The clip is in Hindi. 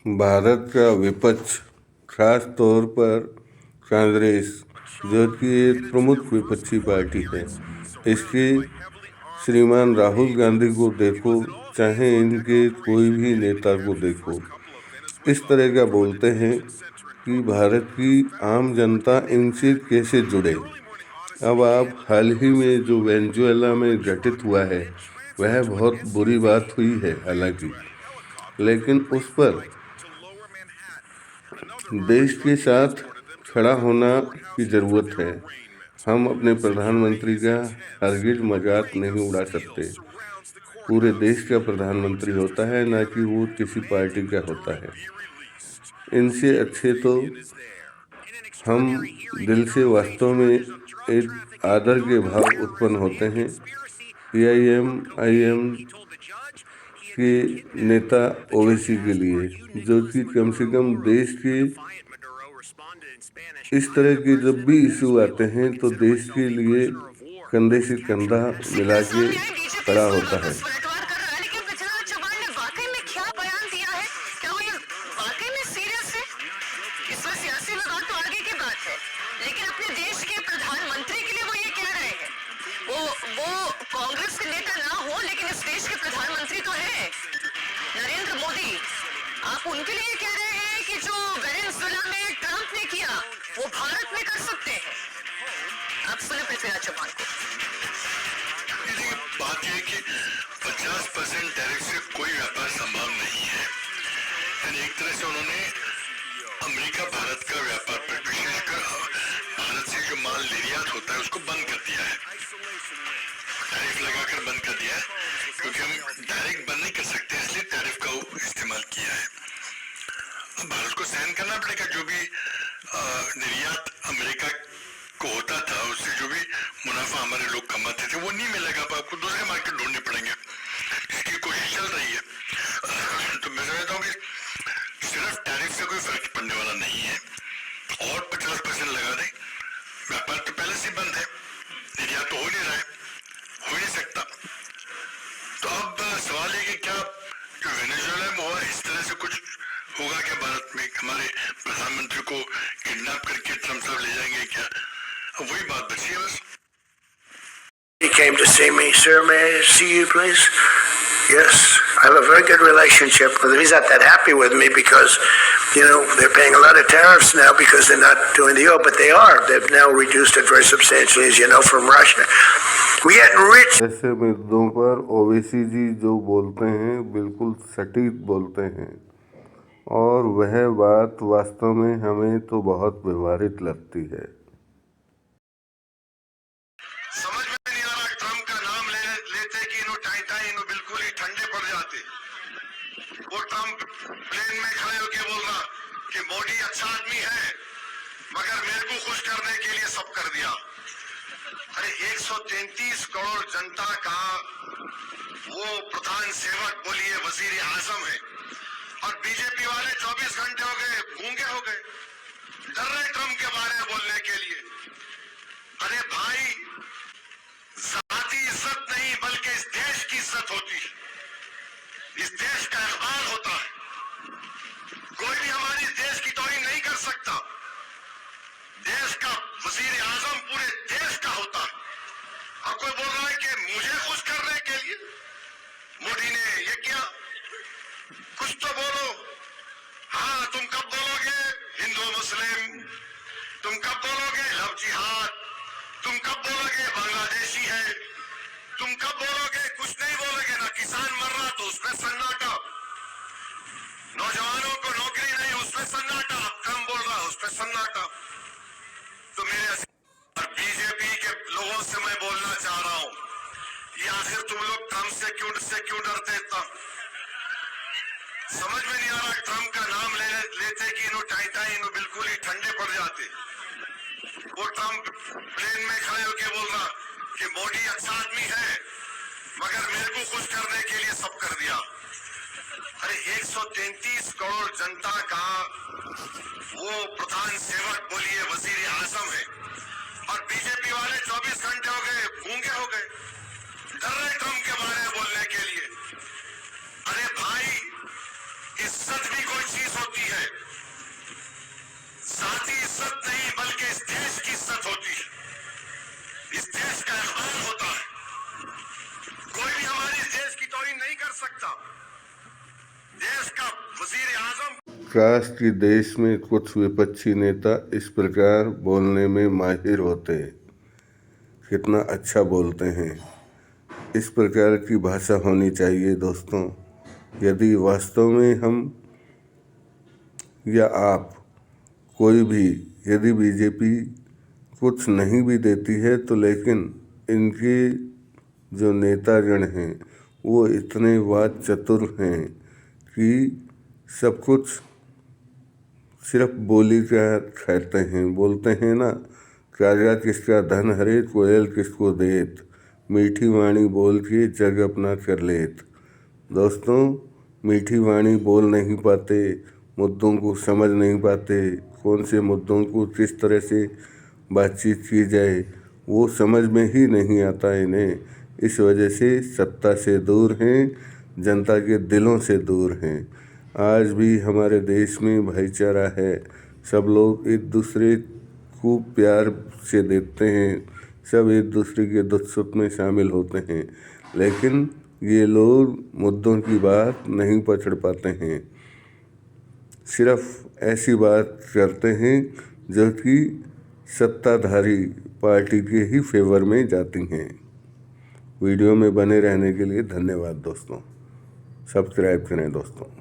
भारत का विपक्ष, खास तौर पर कांग्रेस, जो कि एक प्रमुख विपक्षी पार्टी है, इसके श्रीमान राहुल गांधी को देखो, चाहे इनके कोई भी नेता को देखो, इस तरह का बोलते हैं कि भारत की आम जनता इनसे कैसे जुड़े। अब आप हाल ही में जो वेनेजुएला में घटित हुआ है, वह बहुत बुरी बात हुई है हालांकि, लेकिन उस पर देश के साथ खड़ा होना की ज़रूरत है। हम अपने प्रधानमंत्री का हरगिज मजाक नहीं उड़ा सकते। पूरे देश का प्रधानमंत्री होता है, ना कि वो किसी पार्टी का होता है। इनसे अच्छे तो हम दिल से वास्तव में एक आदर के भाव उत्पन्न होते हैं PIM के नेता ओवैसी के लिए, जो कि कम से कम देश के इस तरह के जब भी इशू आते हैं तो देश के लिए कंधे से कंधा मिला के खड़ा होता है। लेकिन अपने देश के प्रधानमंत्री के लिए वो ये कह रहे हैं। वो कांग्रेस के नेता ना हो, लेकिन इस देश के प्रधानमंत्री तो है नरेंद्र मोदी। आप उनके लिए कह रहे हैं कि जो वेनेजुएला में ट्रंप ने किया वो भारत में कर सकते हैं। आप सुने पृथ्वीराज चौहान को। बात यह कि 50% टैरिफ से कोई व्यापार संभव नहीं है। एक तरह से उन्होंने अमेरिका भारत का व्यापार पर, विशेषकर भारत से जो माल निर्यात होता है उसको बंद कर दिया है, टैरिफ लगाकर बंद कर दिया है, क्योंकि हम डायरेक्ट बंद नहीं कर सकते, इसलिए टैरिफ का इस्तेमाल किया है। अब भारत को सहन करना पड़ेगा। जो भी निर्यात अमेरिका को होता था, उससे जो भी मुनाफा हमारे लोग कमाते थे वो नहीं मिलेगा। अब आपको दूसरे मार्केट ढूंढने पड़ेंगे, इसकी कोशिश चल रही है। तो मैं समझता हूँ कि सिर्फ टैरिफ से कोई फर्क पड़ने वाला नहीं है। और 50% लगा दे, व्यापार तो पहले से बंद है, निर्यात तो हो नहीं रहा है, हो नहीं सकता। तो अब सवाल है कि क्या जो वेनेजुएला में हुआ, इस तरह से कुछ होगा क्या भारत में? हमारे प्रधानमंत्री को किडनैप करके ट्रंप साहब ले जाएंगे क्या? अब वही बात बची है बस। He came to see me. Sir, may I see you, please? Yes, I have a very good relationship with him. He's not that happy with me because, they're paying a lot of tariffs now because they're not doing the oil, but they are. They've now reduced it very substantially, as you know, from Russia. We get rich. ऐसे मुद्दों पर ओवैसी जी जो बोलते हैं बिल्कुल सटीक बोलते हैं, और वह बात वास्तव में हमें तो बहुत व्यवहारिक लगती है। समझ में नहीं आ रहा, ट्रंप का नाम लेते कि इन्हों बिल्कुल ही ठंडे पड़ जाते। वो ट्रंप प्लेन में खड़े होकर बोल रहा कि मोदी अच्छा आदमी है, मगर मेरे को खुश करने के लिए सब कर दिया। अरे 133 करोड़ जनता का वो प्रधान सेवक बोलिए वजीर आजम है, और बीजेपी वाले 24 घंटे हो गए गूंगे हो गए, डर रहे ट्रंप के बारे में बोलने के लिए। अरे भाई, जाती इज्जत नहीं बल्कि इस देश की इज्जत होती है, इस देश का इकबाल होता है। कोई भी हमारी देश की तौहीन नहीं कर सकता। देश का वजीर आजम पूरे देश का होता है, और कोई बोल रहा है कि मुझे खुश करने के लिए मोदी ने ये किया। कुछ तो बोलो। हाँ, तुम कब बोलोगे हिंदू मुस्लिम? तुम कब बोलोगे लव जिहाद? तुम कब बोलोगे बांग्लादेशी है? तुम कब बोलोगे? कुछ नहीं बोलोगे ना। किसान मर रहा तो उसमें सन्नाटा, नौजवानों को नौकरी नहीं उसमें सन्नाटा, ट्रंप बोल रहा उसमें सन्नाटा। तो मेरे बीजेपी के लोगों से मैं बोलना चाह रहा हूं, ये आखिर तुम लोग ट्रंप से क्यों डरते इतना? समझ में नहीं आ रहा, ट्रंप का नाम लेते कि इन्हों बिल्कुल ही ठंडे पड़ जाते। वो ट्रंप प्लेन में खड़े होकर बोल रहा कि मोदी अच्छा आदमी है, मगर मेरे को खुश करने के लिए सब कर दिया। अरे 133 करोड़ जनता का वो प्रधान सेवक बोलिए वजीर आजम है, और बीजेपी वाले 24 घंटे हो गए गूंगे हो गए, डर रहे ट्रंप के बारे में बोलने के लिए। अरे भाई, इज्जत भी कोई चीज होती काश कि देश में कुछ विपक्षी नेता इस प्रकार बोलने में माहिर होते। कितना अच्छा बोलते हैं। इस प्रकार की भाषा होनी चाहिए दोस्तों। यदि वास्तव में हम या आप कोई भी, यदि बीजेपी कुछ नहीं भी देती है तो लेकिन इनके जो नेतागण हैं वो इतने वाद चतुर हैं कि सब कुछ सिर्फ बोली का कहते हैं। बोलते हैं ना, राजा किसका धन हरे कोयल किसको देत, मीठी वाणी बोल के जग अपना कर लेत। दोस्तों, मीठी वाणी बोल नहीं पाते, मुद्दों को समझ नहीं पाते, कौन से मुद्दों को किस तरह से बातचीत की जाए वो समझ में ही नहीं आता इन्हें। इस वजह से सत्ता से दूर हैं, जनता के दिलों से दूर हैं। आज भी हमारे देश में भाईचारा है, सब लोग एक दूसरे को प्यार से देखते हैं, सब एक दूसरे के दुख सुख में शामिल होते हैं, लेकिन ये लोग मुद्दों की बात नहीं पकड़ पाते हैं। सिर्फ ऐसी बात करते हैं जो कि सत्ताधारी पार्टी के ही फेवर में जाती हैं। वीडियो में बने रहने के लिए धन्यवाद दोस्तों। सब्सक्राइब करें दोस्तों।